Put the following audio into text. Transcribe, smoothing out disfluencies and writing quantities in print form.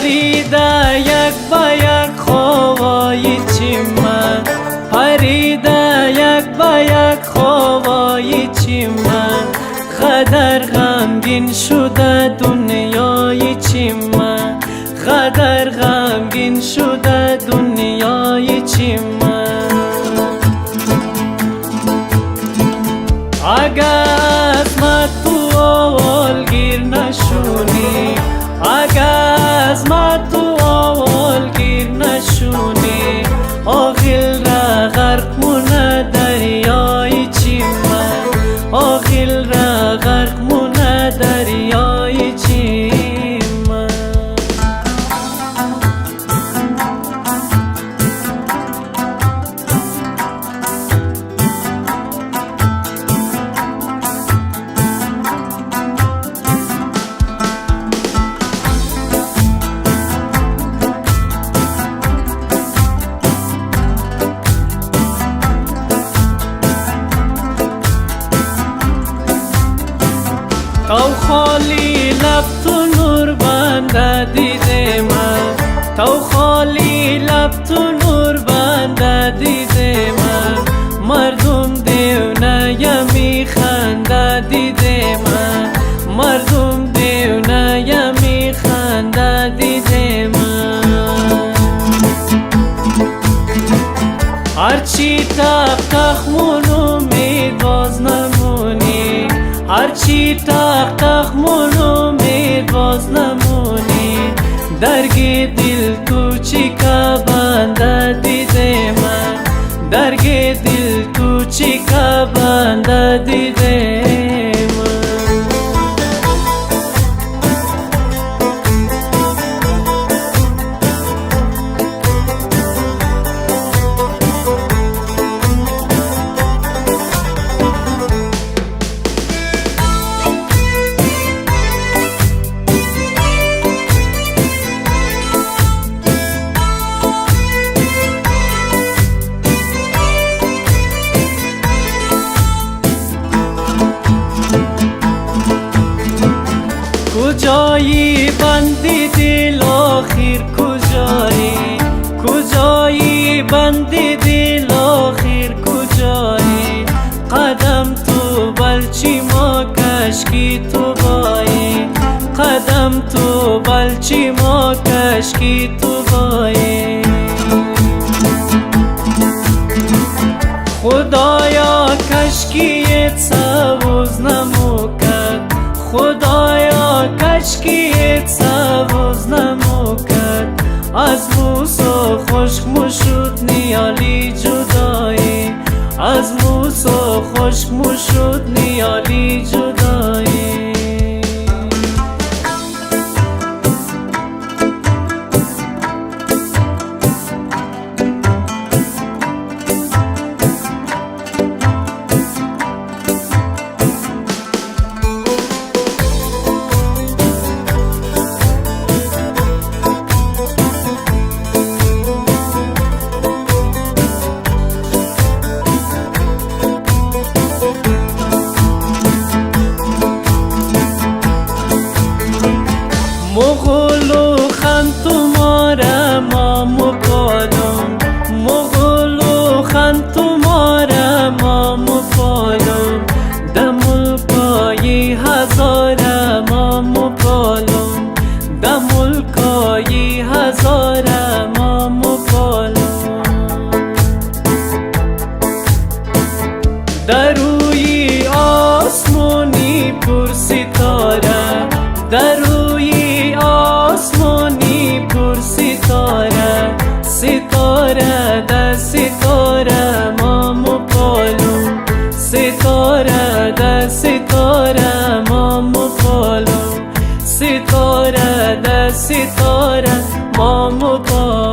پریده یک با یک خوابای چیمه، پریده یک با یک خوابای چیمه، قدر غمگین شده دنیای چیمه، قدر غمگین شده دنیای چیمه. اگه از من تو آوال گیر نشونی، اگه از من تو آوال گیر نشونی، آغیل را غرق مونه دریای چیمه، آغیل را غرق مونه دریای چیمه. تو خالی لب تو نور بنده دیده من، تو خالی لب تو نور بنده دیده من، مردم دیونه یمی خنده دیده من، مردم دیونه یمی خنده دیده من. هرچی تق تخمونو میدواز نمونی، هرچی تق تخمونو میدواز نمونی، درگ دل تو چی که بنده دیده من، درگ دل تو چی که بنده دیده من. کجایی بندی دل آخر کجایی، کجایی بندی دل آخر کجایی، قدم تو بلچی ما کشکی تو بایی، قدم تو بلچی ما کشکی تو بایی. خدایا کشکیت سبز نموکد، خدایا کشکیت سبز نموکد، از موسا خشک مشود نیالی جدایی، از موسا خشک مشود نیالی جدایی. مغلو خان تمہارا مام پالم، مغلو خان تمہارا مام پالم، دملکای هزار مام پالم، دملکای هزار مام پالم. در روی آسمانی پر ستاره، در روی آسمانی پر ستاره، ستاره در ستاره مام پالم، ستاره در ستاره مام پالم، ستاره در ستاره مام پالم.